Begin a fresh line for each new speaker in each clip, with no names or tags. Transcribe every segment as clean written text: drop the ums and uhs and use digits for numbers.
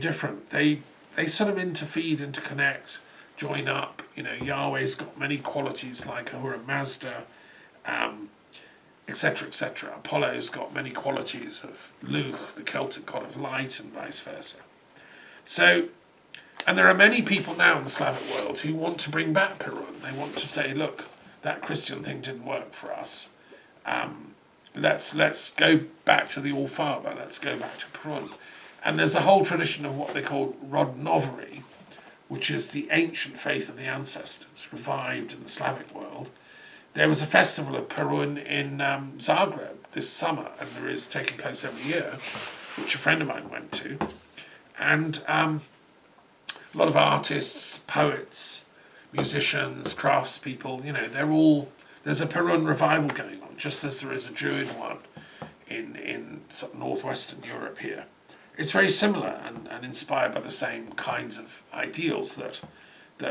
different. They sort of interfeed, interconnect, join up. You know, Yahweh's got many qualities like Ahura Mazda, etc., etc. Apollo's got many qualities of Luch, the Celtic god of light, and vice versa. So, and there are many people now in the Slavic world who want to bring back Perun. They want to say, look, that Christian thing didn't work for us. Let's go back to the All-Father. Let's go back to Perun. And there's a whole tradition of what they call Rodnovery, which is the ancient faith of the ancestors, revived in the Slavic world. There was a festival of Perun in Zagreb this summer, and there is taking place every year, which a friend of mine went to. And a lot of artists, poets, musicians, craftspeople, you know, there's a Perun revival going on, just as there is a Druid one in sort of northwestern Europe here. It's very similar and inspired by the same kinds of ideals that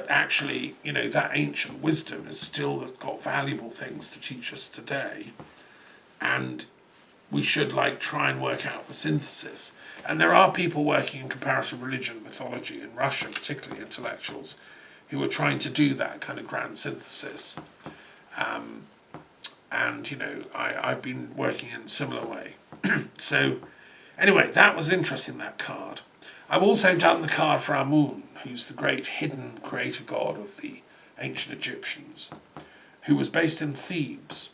actually, you know, that ancient wisdom is still got valuable things to teach us today, and we should try and work out the synthesis. And there are people working in comparative religion, mythology in Russia, particularly intellectuals, who are trying to do that kind of grand synthesis. And, you know, I've been working in a similar way. So, anyway, that was interesting, that card. I've also done the card for Amun, who's the great hidden creator god of the ancient Egyptians, who was based in Thebes.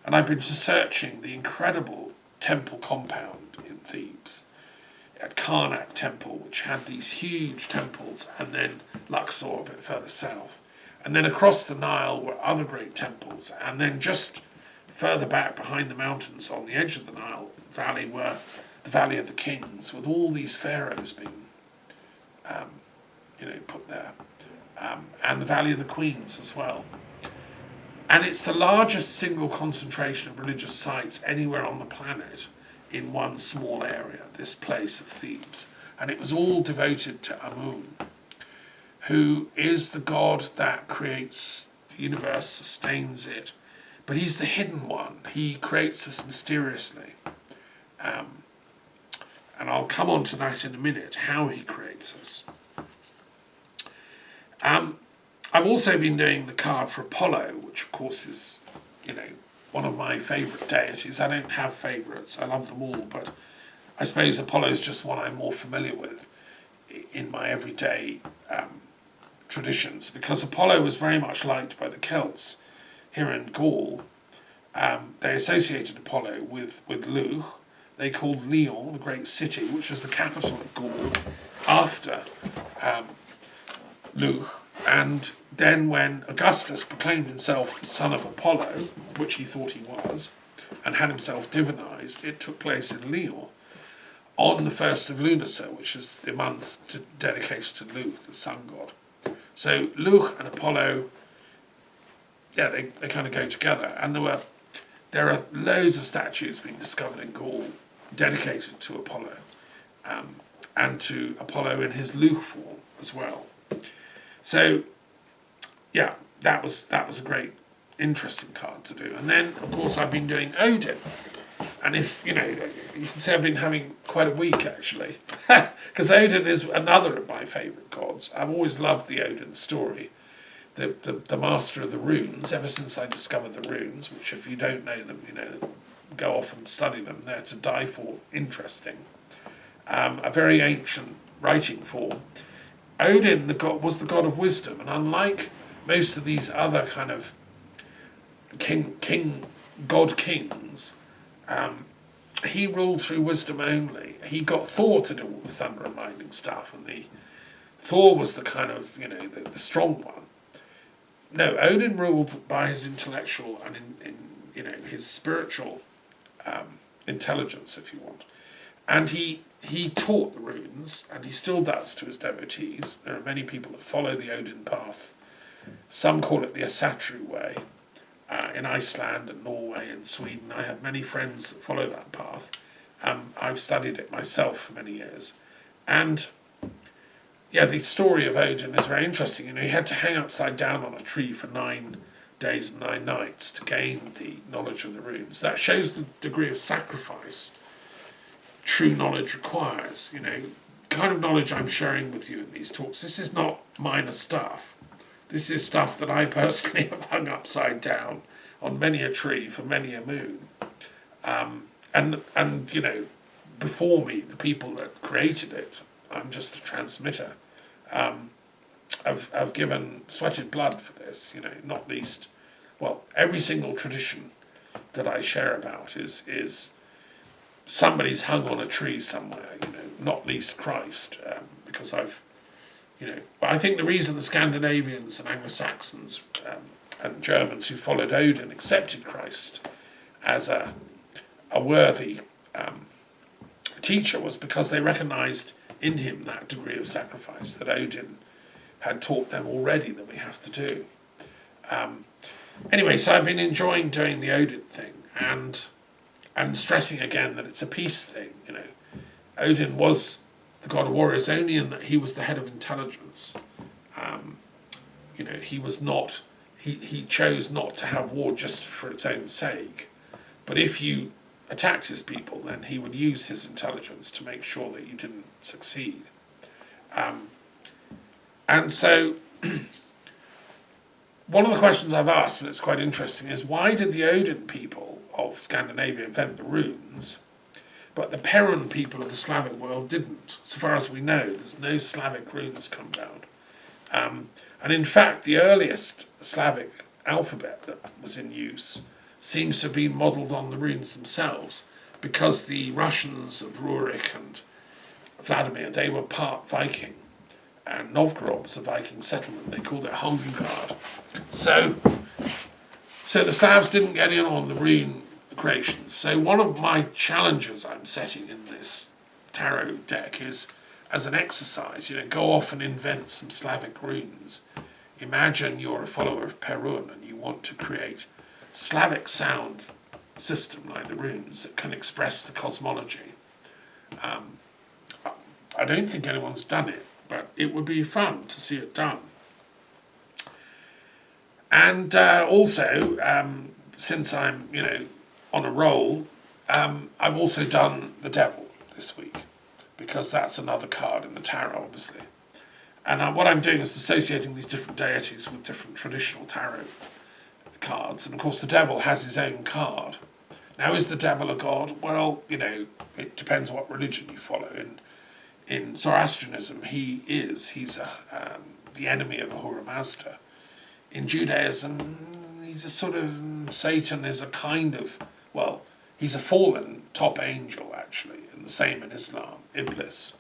And I've been researching the incredible temple compound in Thebes, at Karnak Temple, which had these huge temples, and then Luxor a bit further south. And then across the Nile were other great temples, and then just further back behind the mountains on the edge of the Nile Valley were the Valley of the Kings, with all these pharaohs being put there, and the Valley of the Queens as well. And it's the largest single concentration of religious sites anywhere on the planet in one small area, this place of Thebes. And it was all devoted to Amun, who is the god that creates the universe, sustains it, but he's the hidden one. He creates us mysteriously. And I'll come on to that in a minute, how he creates us. I've also been doing the card for Apollo, which of course is, you know, one of my favourite deities. I don't have favourites, I love them all, but I suppose Apollo's just one I'm more familiar with in my everyday traditions, because Apollo was very much liked by the Celts here in Gaul. They associated Apollo with Luch. They called Lyon, the great city, which was the capital of Gaul, after Luch. And then when Augustus proclaimed himself the son of Apollo, which he thought he was, and had himself divinized, it took place in Lyon on the 1st of Lunacy, which is the month dedicated to Luch, the sun god. So Luch and Apollo, yeah, they kind of go together. And there are loads of statues being discovered in Gaul dedicated to Apollo, and to Apollo in his Luch form as well. So, yeah, that was a great, interesting card to do. And then, of course, I've been doing Odin. And if, you know, you can say I've been having quite a week, actually. Because Odin is another of my favourite gods. I've always loved the Odin story. The master of the runes, ever since I discovered the runes, which if you don't know them, you know, go off and study them. They're to die for interesting. A very ancient writing form. Odin, was the god of wisdom, and unlike most of these other kind of god kings, he ruled through wisdom only. He got Thor to do all the thunder and lightning stuff, and Thor was the kind of, you know, the strong one. No, Odin ruled by his intellectual and in his spiritual intelligence, if you want, and he taught the runes, and he still does to his devotees. There are many people that follow the Odin path. Some call it the Asatru way. In Iceland and Norway and Sweden, I have many friends that follow that path. I've studied it myself for many years. And, yeah, the story of Odin is very interesting. You know, he had to hang upside down on a tree for 9 days and 9 nights to gain the knowledge of the runes. That shows the degree of sacrifice true knowledge requires. You know, kind of knowledge I'm sharing with you in these talks, this is not minor stuff. This is stuff that I personally have hung upside down on many a tree for many a moon. And you know, before me, the people that created it, I'm just a transmitter, have given sweated blood for this, you know, not least, well, every single tradition that I share about is somebody's hung on a tree somewhere, you know, not least Christ, because I've, you know, but I think the reason the Scandinavians and Anglo-Saxons and Germans who followed Odin accepted Christ as a worthy teacher was because they recognised in him that degree of sacrifice that Odin had taught them already that we have to do. Anyway, so I've been enjoying doing the Odin thing and stressing again that it's a peace thing. You know, Odin was the god of warriors only in that he was the head of intelligence. You know, he was not. He chose not to have war just for its own sake, but if you attacked his people, then he would use his intelligence to make sure that you didn't succeed. And so, one of the questions I've asked, and it's quite interesting, is why did the Odin people of Scandinavia invent the runes, but the Perun people of the Slavic world didn't? So far as we know, there's no Slavic runes come down. And in fact, the earliest Slavic alphabet that was in use seems to have been modelled on the runes themselves, because the Russians of Rurik and Vladimir, they were part Viking, and Novgorod was a Viking settlement. They called it Hongard. So the Slavs didn't get in on the rune creations. So one of my challenges I'm setting in this tarot deck is, as an exercise, you know, go off and invent some Slavic runes. Imagine you're a follower of Perun and you want to create Slavic sound system like the runes that can express the cosmology. I don't think anyone's done it, but it would be fun to see it done. And also, since I'm, you know, on a roll, I've also done the devil this week, because that's another card in the tarot, obviously. And what I'm doing is associating these different deities with different traditional tarot cards. And of course the devil has his own card. Now, is the devil a god? Well, you know, it depends what religion you follow. In Zoroastrianism, he's the enemy of Ahura Mazda. In Judaism, he's a sort of, Satan is a kind of, well, he's a fallen top angel, actually, and the same in Islam, Iblis.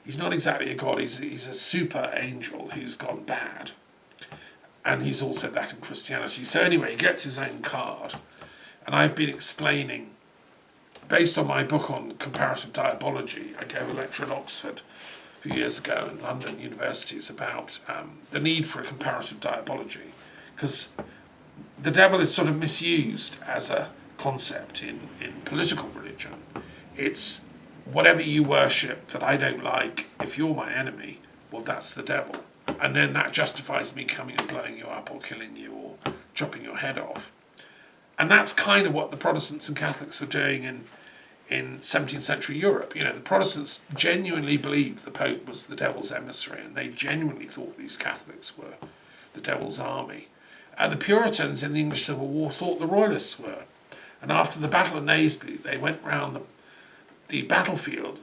He's not exactly a god, he's a super angel who's gone bad. And he's also that in Christianity. So anyway, he gets his own card. And I've been explaining, based on my book on comparative diabology, I gave a lecture at Oxford a few years ago in London universities about the need for a comparative diabology. Because the devil is sort of misused as a concept in political religion. It's whatever you worship that I don't like, if you're my enemy, well, that's the devil. And then that justifies me coming and blowing you up or killing you or chopping your head off. And that's kind of what the Protestants and Catholics were doing in 17th century Europe. You know, the Protestants genuinely believed the Pope was the devil's emissary, and they genuinely thought these Catholics were the devil's army. And the Puritans in the English Civil War thought the Royalists were. And after the Battle of Naseby, they went round the battlefield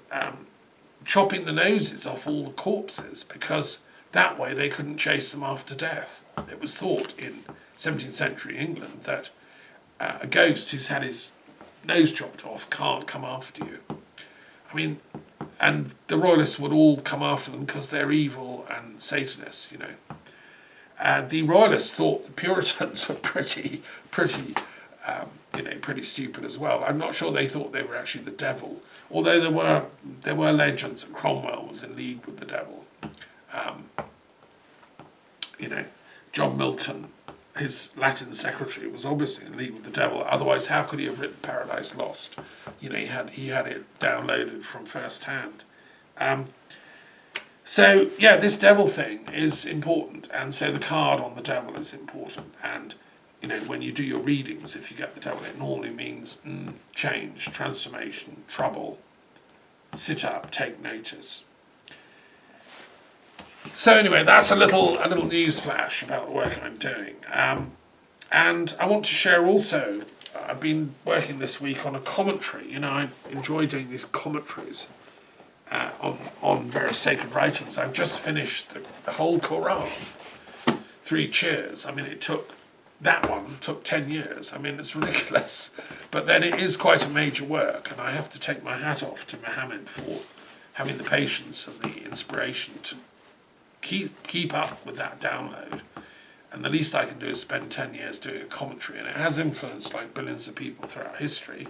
chopping the noses off all the corpses, because that way they couldn't chase them after death. It was thought in 17th century England that a ghost who's had his nose chopped off can't come after you. I mean, and the Royalists would all come after them because they're evil and Satanists, you know. And the Royalists thought the Puritans were pretty stupid as well. I'm not sure they thought they were actually the devil, although there were legends that Cromwell was in league with the devil. You know, John Milton, his Latin secretary, was obviously in league with the devil. Otherwise, how could he have written Paradise Lost? You know, he had it downloaded from first hand. So yeah, this devil thing is important, and so the card on the devil is important. And you know, when you do your readings, if you get the devil, it normally means change, transformation, trouble, sit up, take notice. So anyway, that's a little news flash about the work I'm doing. And I want to share also, I've been working this week on a commentary. You know, I enjoy doing these commentaries on various sacred writings. I've just finished the whole Quran, 3 cheers. I mean, that one took 10 years. I mean, it's ridiculous. But then it is quite a major work, and I have to take my hat off to Muhammad for having the patience and the inspiration to keep up with that download. And the least I can do is spend 10 years doing a commentary, and it has influenced like billions of people throughout history.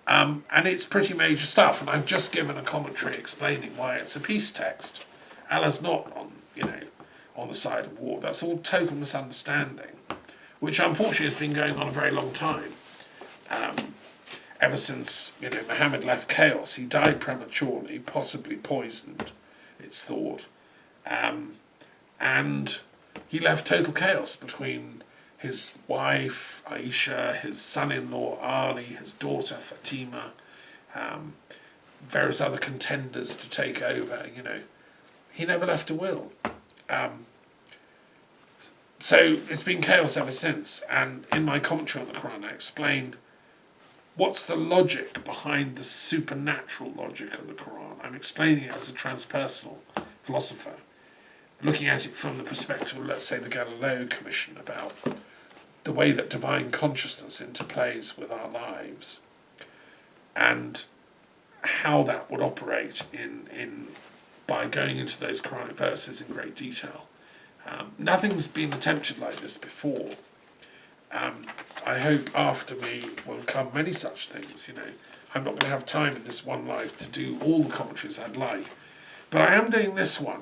And it's pretty major stuff, and I've just given a commentary explaining why it's a peace text. Allah's not on the side of war. That's all total misunderstanding, which unfortunately has been going on a very long time. Ever since Muhammad left chaos, he died prematurely, possibly poisoned, it's thought, and he left total chaos between his wife Aisha, his son-in-law Ali, his daughter Fatima, various other contenders to take over. He never left a will. So it's been chaos ever since. And in my commentary on the Quran, I explained what's the logic behind the supernatural logic of the Quran. I'm explaining it as a transpersonal philosopher, looking at it from the perspective of, let's say, the Galileo Commission, about the way that divine consciousness interplays with our lives and how that would operate by going into those Quranic verses in great detail. Nothing's been attempted like this before. I hope after me will come many such things. I'm not going to have time in this one life to do all the commentaries I'd like, but I am doing this one.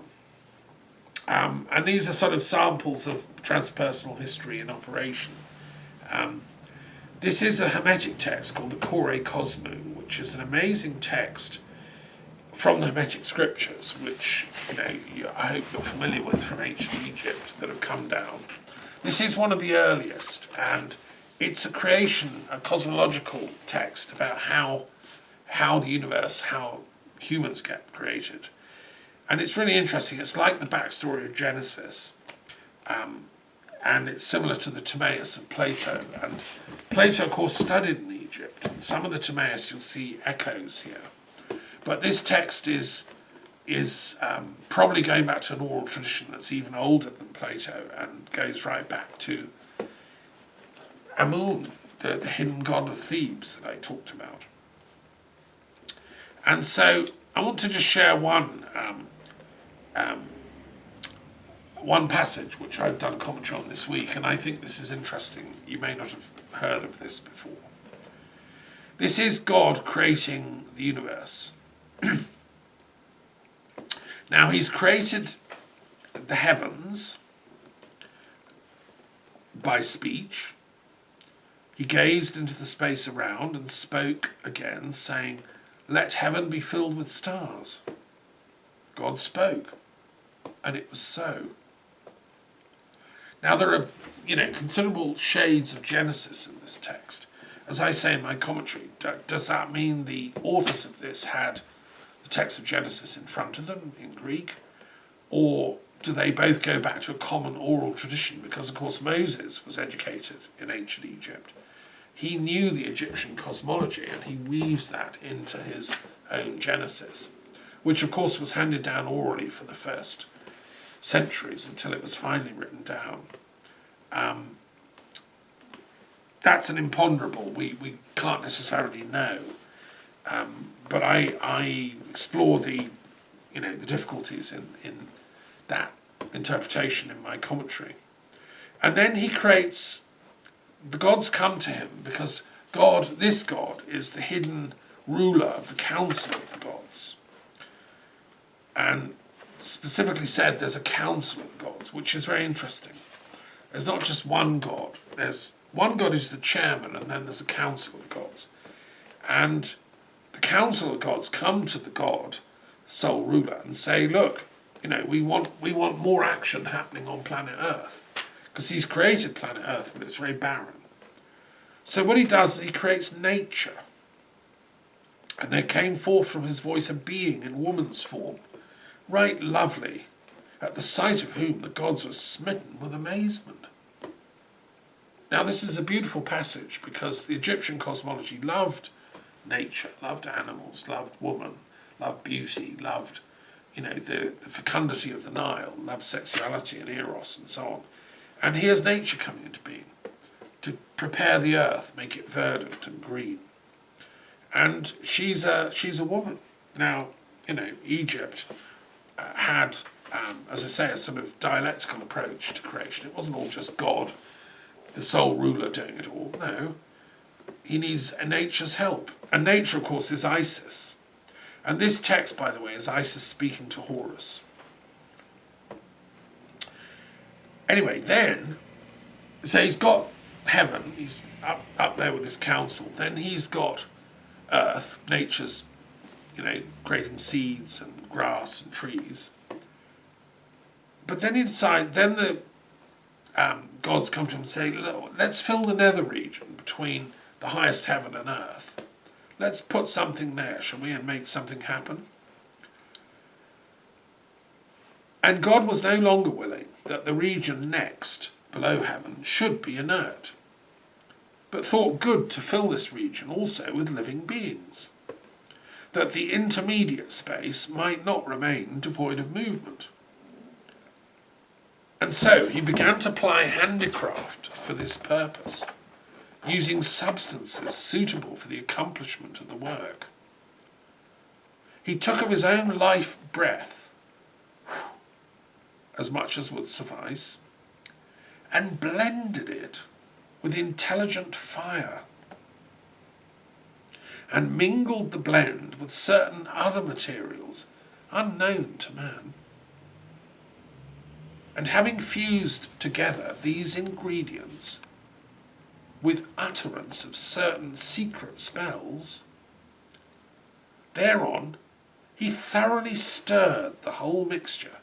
And these are sort of samples of transpersonal history in operation. This is a Hermetic text called the Kosmou, which is an amazing text from the Hermetic scriptures, which I hope you're familiar with, from ancient Egypt, that have come down. This is one of the earliest, and it's a cosmological text about how the universe, how humans get created. And it's really interesting. It's like the backstory of Genesis, and it's similar to the Timaeus of Plato. And Plato, of course, studied in Egypt. In some of the Timaeus, you'll see echoes here. But this text is probably going back to an oral tradition that's even older than Plato and goes right back to Amun, the hidden god of Thebes that I talked about. And so I want to just share one passage which I've done a commentary on this week, and I think this is interesting. You may not have heard of this before. This is God creating the universe. Now, he's created the heavens by speech. He gazed into the space around and spoke again, saying, "Let heaven be filled with stars." God spoke, and it was so. Now, there are, considerable shades of Genesis in this text. As I say in my commentary, does that mean the authors of this had the text of Genesis in front of them in Greek? Or do they both go back to a common oral tradition? Because, of course, Moses was educated in ancient Egypt. He knew the Egyptian cosmology, and he weaves that into his own Genesis, which, of course, was handed down orally for the first centuries until it was finally written down. That's an imponderable. We can't necessarily know. But I explore the difficulties in that interpretation in my commentary. And then he creates, the gods come to him because this God is the hidden ruler of the council of the gods. And specifically said there's a council of gods, which is very interesting. There's not just one God. There's one God who's the chairman, and then there's a council of gods. And the council of gods come to the God, sole ruler, and say, look, we want more action happening on planet Earth. Because he's created planet Earth, but it's very barren. So what he does is he creates nature. And there came forth from his voice a being in woman's form, right lovely, at the sight of whom the gods were smitten with amazement. Now this is a beautiful passage because the Egyptian cosmology loved nature, loved animals, loved woman, loved beauty, loved, the fecundity of the Nile, loved sexuality and eros and so on. And here's nature coming into being to prepare the earth, make it verdant and green. And she's a woman. Now, Egypt had, as I say, a sort of dialectical approach to creation. It wasn't all just God, the sole ruler, doing it all. No, he needs nature's help. And nature, of course, is Isis. And this text, by the way, is Isis speaking to Horus. Anyway, then, so he's got heaven, he's up there with his council. Then he's got earth, nature's, creating seeds and grass and trees. But then he decides, then the gods come to him and say, let's fill the nether region between the highest heaven and earth. Let's put something there, shall we, and make something happen? And God was no longer willing that the region next, below heaven, should be inert, but thought good to fill this region also with living beings, that the intermediate space might not remain devoid of movement. And so he began to ply handicraft for this purpose, using substances suitable for the accomplishment of the work. He took of his own life breath, as much as would suffice, and blended it with intelligent fire, and mingled the blend with certain other materials unknown to man. And having fused together these ingredients with utterance of certain secret spells, thereon he thoroughly stirred the whole mixture,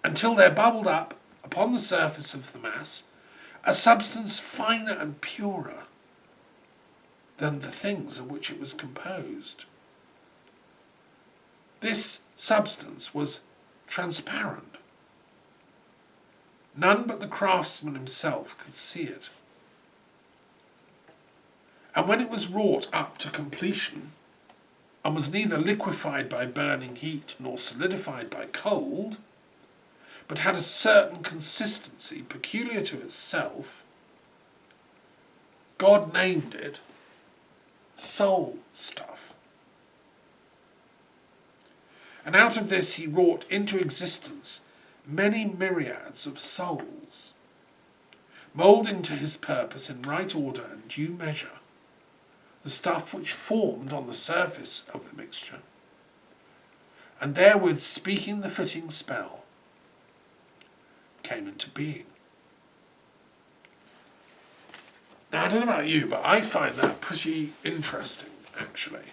until there bubbled up upon the surface of the mass a substance finer and purer than the things of which it was composed. This substance was transparent. None but the craftsman himself could see it. And when it was wrought up to completion, and was neither liquefied by burning heat nor solidified by cold, but had a certain consistency peculiar to itself, God named it soul stuff. And out of this he wrought into existence many myriads of souls, moulding to his purpose in right order and due measure the stuff which formed on the surface of the mixture, and therewith speaking the fitting spell, came into being. Now, I don't know about you, but I find that pretty interesting, actually,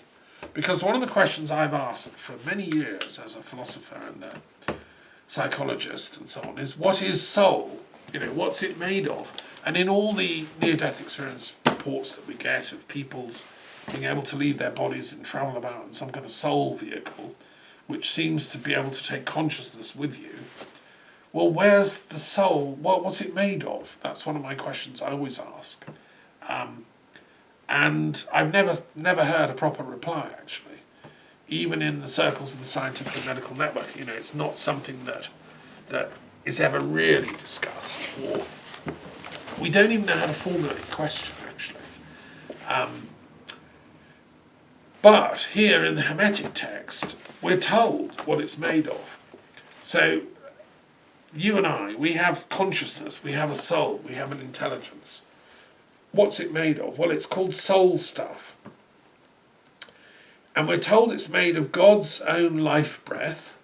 because one of the questions I've asked for many years as a philosopher and a psychologist and so on is, what is soul? What's it made of? And in all the near-death experience reports that we get of people's being able to leave their bodies and travel about in some kind of soul vehicle, which seems to be able to take consciousness with you, well, where's the soul? What's it made of? That's one of my questions I always ask. And I've never heard a proper reply, actually. Even in the circles of the scientific and medical network, it's not something that is ever really discussed, or we don't even know how to formulate a question, actually. But here in the Hermetic text, we're told what it's made of. So you and I, we have consciousness, we have a soul, we have an intelligence. What's it made of? Well, it's called soul stuff. And we're told it's made of God's own life breath,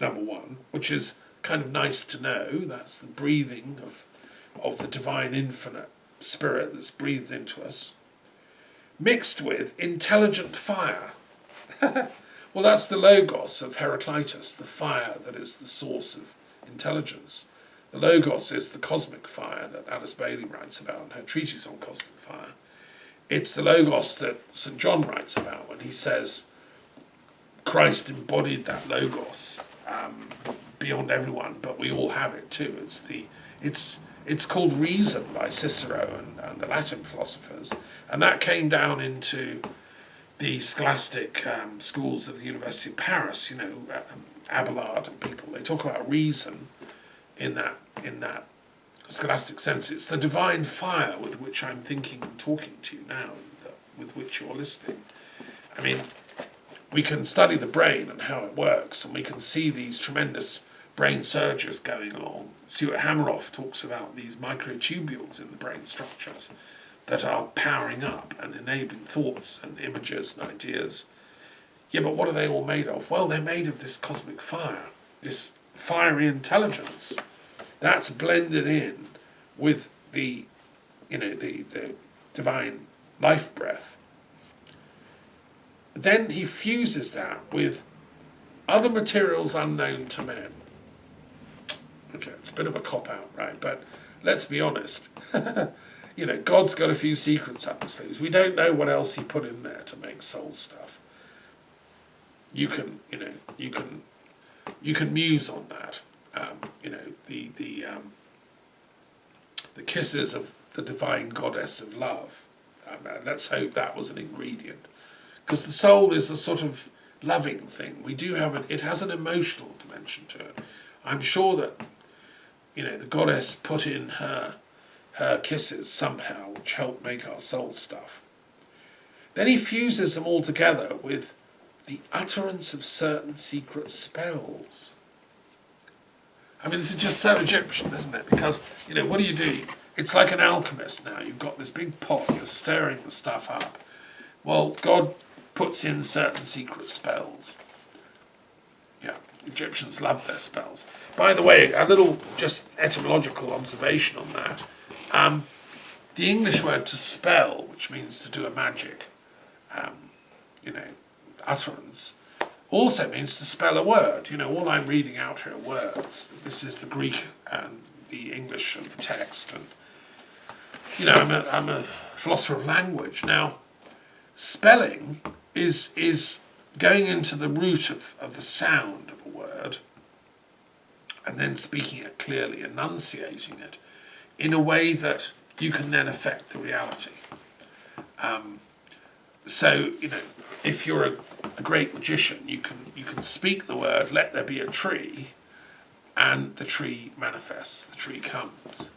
number one, which is kind of nice to know. That's the breathing of the divine infinite spirit that's breathed into us, mixed with intelligent fire. Well, that's the logos of Heraclitus, the fire that is the source of intelligence. The logos is the cosmic fire that Alice Bailey writes about in her treatise on cosmic fire. It's the logos that St. John writes about when he says Christ embodied that logos beyond everyone, but we all have it too. It's called reason by Cicero and the Latin philosophers, and that came down into the scholastic schools of the University of Paris. Abelard and people, they talk about reason in that scholastic sense. It's the divine fire with which I'm thinking and talking to you now, with which you're listening. I mean, we can study the brain and how it works, and we can see these tremendous brain surges going along. Stuart Hameroff talks about these microtubules in the brain structures that are powering up and enabling thoughts and images and ideas. Yeah, but what are they all made of? Well, they're made of this cosmic fire, this fiery intelligence that's blended in with the divine life breath. Then he fuses that with other materials unknown to men. Okay, it's a bit of a cop-out, right? But let's be honest. God's got a few secrets up his sleeves. We don't know what else he put in there to make soul stuff. You can muse on that. The kisses of the divine goddess of love. Let's hope that was an ingredient, because the soul is a sort of loving thing. We do have it has an emotional dimension to it. I'm sure that the goddess put in her kisses somehow, which help make our soul stuff. Then he fuses them all together with the utterance of certain secret spells. I mean, this is just so Egyptian, isn't it? Because, what do? It's like an alchemist now. You've got this big pot, you're stirring the stuff up. Well, God puts in certain secret spells. Yeah, Egyptians love their spells. By the way, a little just etymological observation on that. The English word to spell, which means to do a magic, utterance, also means to spell a word. All I'm reading out here are words. This is the Greek and the English of the text. And, I'm a philosopher of language. Now, spelling is going into the root of the sound of a word and then speaking it clearly, enunciating it in a way that you can then affect the reality. So, if you're a great magician, you can speak the word, let there be a tree, and the tree manifests, the tree comes.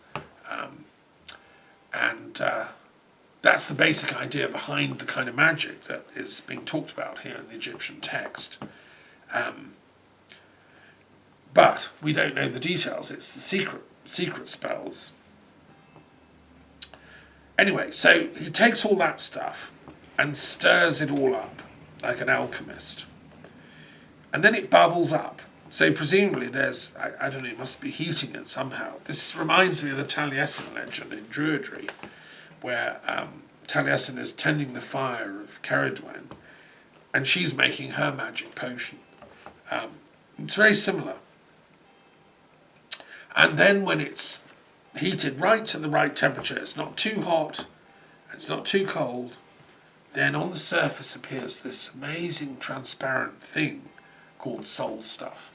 That's the basic idea behind the kind of magic that is being talked about here in the Egyptian text. But we don't know the details. It's the secret spells. Anyway, so he takes all that stuff and stirs it all up like an alchemist. And then it bubbles up. So presumably there's, I don't know, it must be heating it somehow. This reminds me of the Taliesin legend in Druidry, where Taliesin is tending the fire of Ceridwen, and she's making her magic potion. It's very similar. And then when it's heated right to the right temperature, it's not too hot, it's not too cold, then on the surface appears this amazing transparent thing called soul stuff.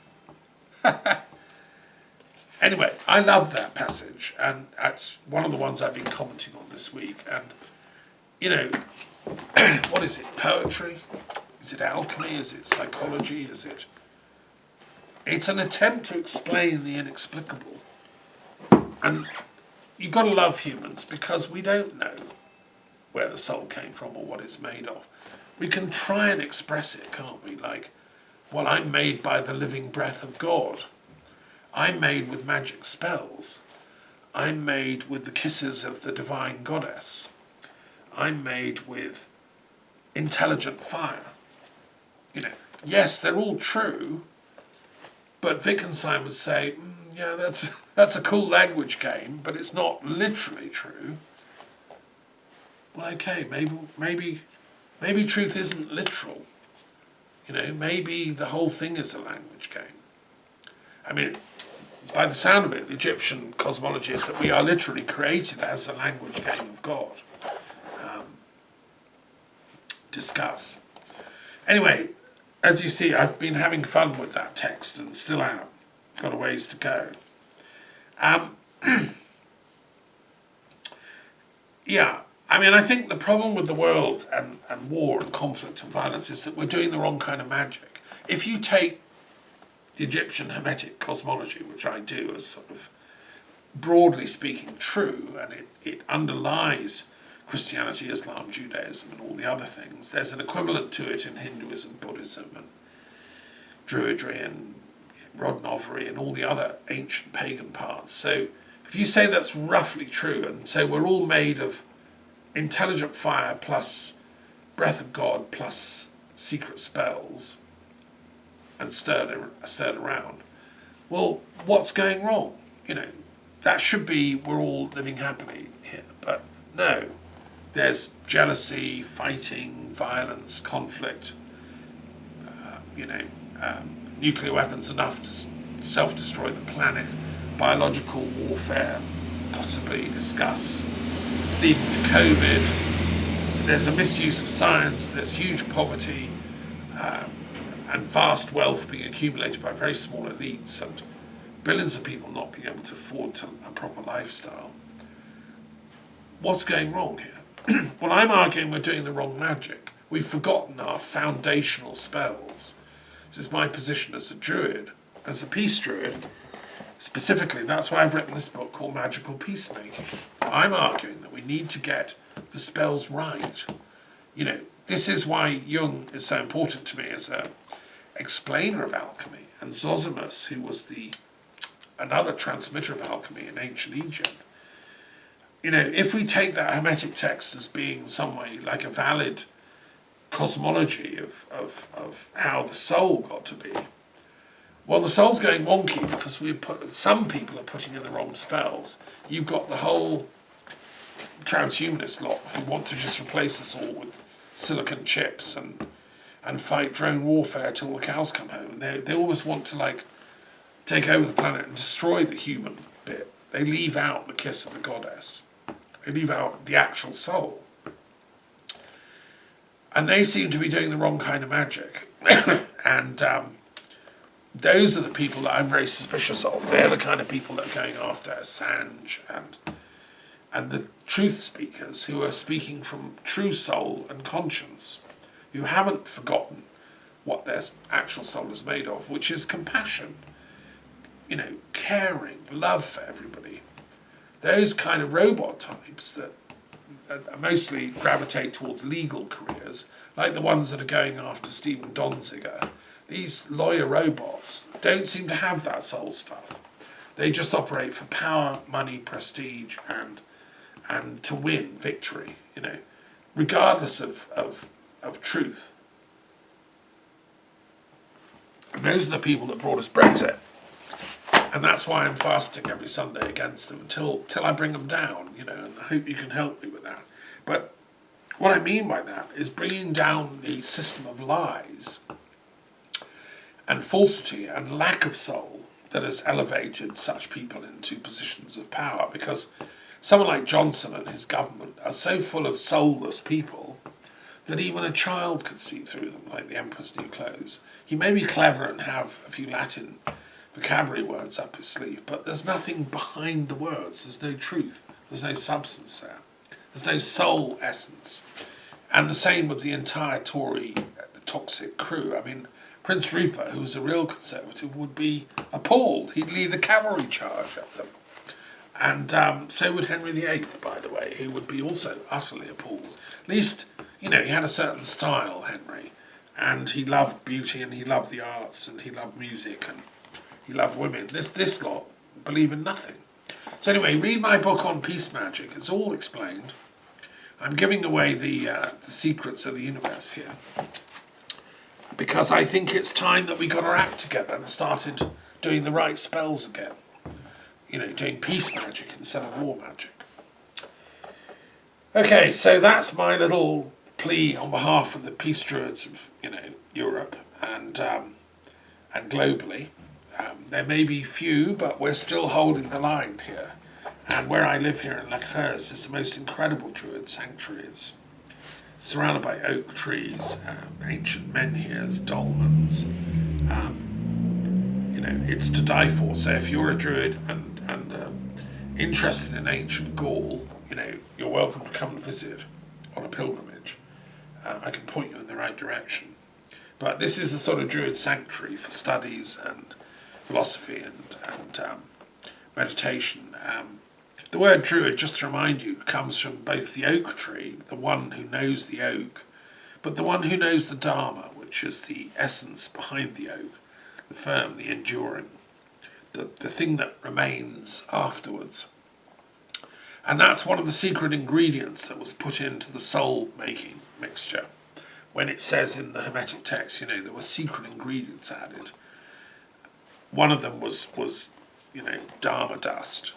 Anyway, I love that passage, and that's one of the ones I've been commenting on this week. And, what is it? Poetry? Is it alchemy? Is it psychology? It's an attempt to explain the inexplicable. And you've got to love humans, because we don't know where the soul came from or what it's made of. We can try and express it, can't we? Like, well, I'm made by the living breath of God. I'm made with magic spells. I'm made with the kisses of the divine goddess. I'm made with intelligent fire. Yes, they're all true, but Wittgenstein would say, yeah, that's a cool language game, but it's not literally true. Well, okay, maybe truth isn't literal. Maybe the whole thing is a language game. I mean, by the sound of it, the Egyptian cosmology is that we are literally created as a language game of God. Discuss. Anyway, as you see, I've been having fun with that text and still am. got a ways to go. Yeah, I mean, I think the problem with the world and war and conflict and violence is that we're doing the wrong kind of magic. If you take the Egyptian Hermetic cosmology, which I do as sort of broadly speaking true, and it underlies Christianity, Islam, Judaism and all the other things, there's an equivalent to it in Hinduism, Buddhism and Druidry and Rodnovery and all the other ancient pagan parts. So if you say that's roughly true and say we're all made of intelligent fire plus breath of God plus secret spells and stirred around, well, what's going wrong? You know, that should be we're all living happily here. But no, there's jealousy, fighting, violence, conflict, nuclear weapons enough to self-destroy the planet, biological warfare, possibly discuss, leading to COVID. There's a misuse of science, there's huge poverty, and vast wealth being accumulated by very small elites, and billions of people not being able to afford a proper lifestyle. What's going wrong here? Well, I'm arguing we're doing the wrong magic. We've forgotten our foundational spells. This is my position as a druid, as a peace druid. Specifically, that's why I've written this book called Magical Peacemaking. I'm arguing that we need to get the spells right. You know, this is why Jung is so important to me as a explainer of alchemy, and Zosimus, who was another transmitter of alchemy in ancient Egypt. You know, if we take that Hermetic text as being some way like a valid cosmology of how the soul got to be, well, the soul's going wonky because some people are putting in the wrong spells. You've got the whole transhumanist lot who want to just replace us all with silicon chips and fight drone warfare till the cows come home. They always want to take over the planet and destroy the human bit. They leave out the kiss of the goddess. They leave out the actual soul. And they seem to be doing the wrong kind of magic. And those are the people that I'm very suspicious of. They're the kind of people that are going after Assange and the truth speakers who are speaking from true soul and conscience, who haven't forgotten what their actual soul is made of, which is compassion, caring, love for everybody. Those kind of robot types that mostly gravitate towards legal careers, like the ones that are going after Stephen Donziger, these lawyer robots don't seem to have that soul stuff. They just operate for power, money, prestige, and to win victory, regardless of truth. And those are the people that brought us Brexit. And that's why I'm fasting every Sunday against them until I bring them down, and I hope you can help me with that. But what I mean by that is bringing down the system of lies and falsity and lack of soul that has elevated such people into positions of power, because someone like Johnson and his government are so full of soulless people that even a child could see through them, like the Emperor's New Clothes. He may be clever and have a few Latin vocabulary words up his sleeve, but there's nothing behind the words. There's no truth. There's no substance there. There's no soul essence. And the same with the entire Tory, the toxic crew. I mean, Prince Rupert, who was a real conservative, would be appalled. He'd lead a cavalry charge at them. And so would Henry VIII, by the way, who would be also utterly appalled. At least, he had a certain style, Henry. And he loved beauty, and he loved the arts, and he loved music, and he loved women. This lot believe in nothing. So anyway, read my book on peace magic. It's all explained. I'm giving away the secrets of the universe here, because I think it's time that we got our act together and started doing the right spells again. Doing peace magic instead of war magic. Okay, so that's my little plea on behalf of the peace druids of Europe and globally. There may be few, but we're still holding the line here. And where I live here in La Creuse is the most incredible druid sanctuary. It's surrounded by oak trees, ancient menhirs, dolmens, it's to die for. So if you're a druid and interested in ancient Gaul, you're welcome to come and visit on a pilgrimage. I can point you in the right direction. But this is a sort of druid sanctuary for studies and philosophy and meditation. The word druid, just to remind you, comes from both the oak tree, the one who knows the oak, but the one who knows the Dharma, which is the essence behind the oak, the firm, the enduring, the thing that remains afterwards. And that's one of the secret ingredients that was put into the soul-making mixture. When it says in the Hermetic text, there were secret ingredients added. One of them was Dharma dust,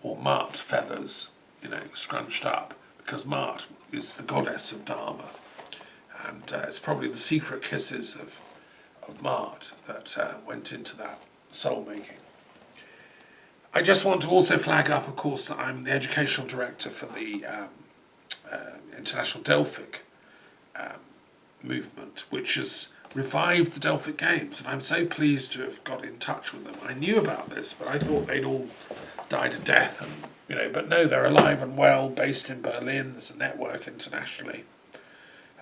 or Mart feathers, scrunched up, because Mart is the goddess of Dharma. And it's probably the secret kisses of Mart that went into that soul-making. I just want to also flag up, of course, that I'm the educational director for the International Delphic movement, which has revived the Delphic Games, and I'm so pleased to have got in touch with them. I knew about this, but I thought they'd all died a death, and but no, they're alive and well, based in Berlin. There's a network internationally,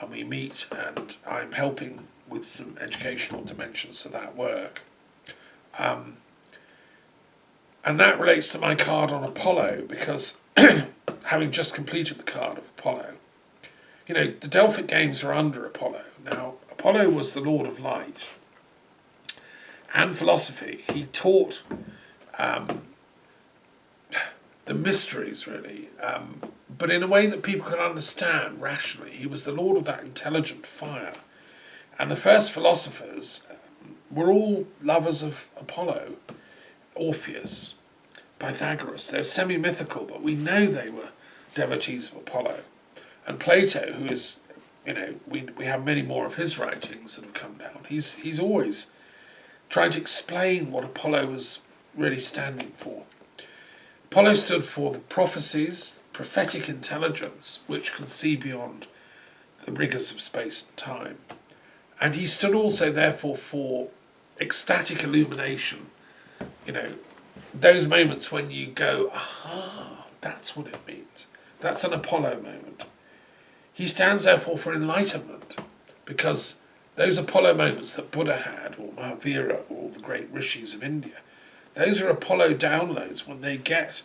and we meet, and I'm helping with some educational dimensions to that work. And that relates to my card on Apollo, because having just completed the card of Apollo, the Delphic Games are under Apollo. Now, Apollo was the Lord of Light and philosophy. He taught the mysteries, really, but in a way that people could understand rationally. He was the Lord of that intelligent fire. And the first philosophers were all lovers of Apollo. Orpheus, Pythagoras. They're semi-mythical, but we know they were devotees of Apollo. And Plato, who is, we have many more of his writings that have come down. He's always trying to explain what Apollo was really standing for. Apollo stood for the prophecies, prophetic intelligence, which can see beyond the rigours of space and time. And he stood also, therefore, for ecstatic illumination. Those moments when you go, aha, that's what it means. That's an Apollo moment. He stands, therefore, for enlightenment, because those Apollo moments that Buddha had, or Mahavira, or all the great rishis of India, those are Apollo downloads when they get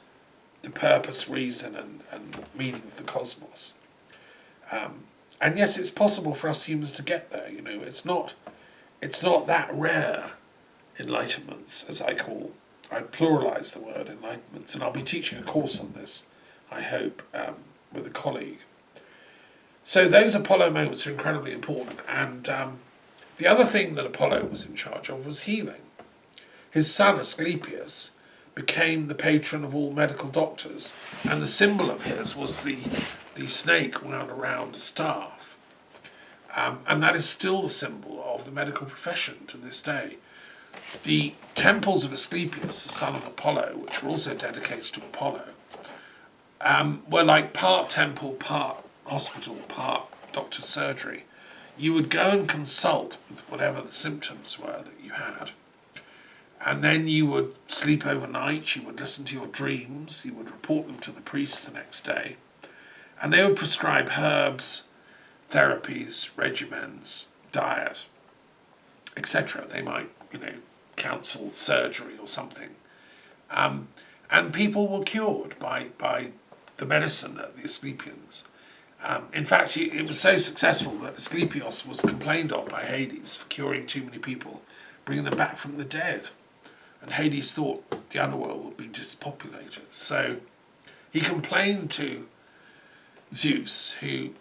the purpose, reason, and meaning of the cosmos. And yes, it's possible for us humans to get there. It's not that rare. Enlightenments, as I pluralise the word enlightenments, and I'll be teaching a course on this, I hope, with a colleague. So those Apollo moments are incredibly important, and the other thing that Apollo was in charge of was healing. His son Asclepius became the patron of all medical doctors, and the symbol of his was the snake wound around a staff, and that is still the symbol of the medical profession to this day. The temples of Asclepius, the son of Apollo, which were also dedicated to Apollo, were like part temple, part hospital, part doctor's surgery. You would go and consult with whatever the symptoms were that you had, and then you would sleep overnight, you would listen to your dreams, you would report them to the priest the next day, and they would prescribe herbs, therapies, regimens, diet, etc. They might, counsel surgery or something. And people were cured by the medicine of the Asclepians. In fact, it was so successful that Asclepius was complained of by Hades for curing too many people, bringing them back from the dead. And Hades thought the underworld would be dispopulated. So he complained to Zeus, who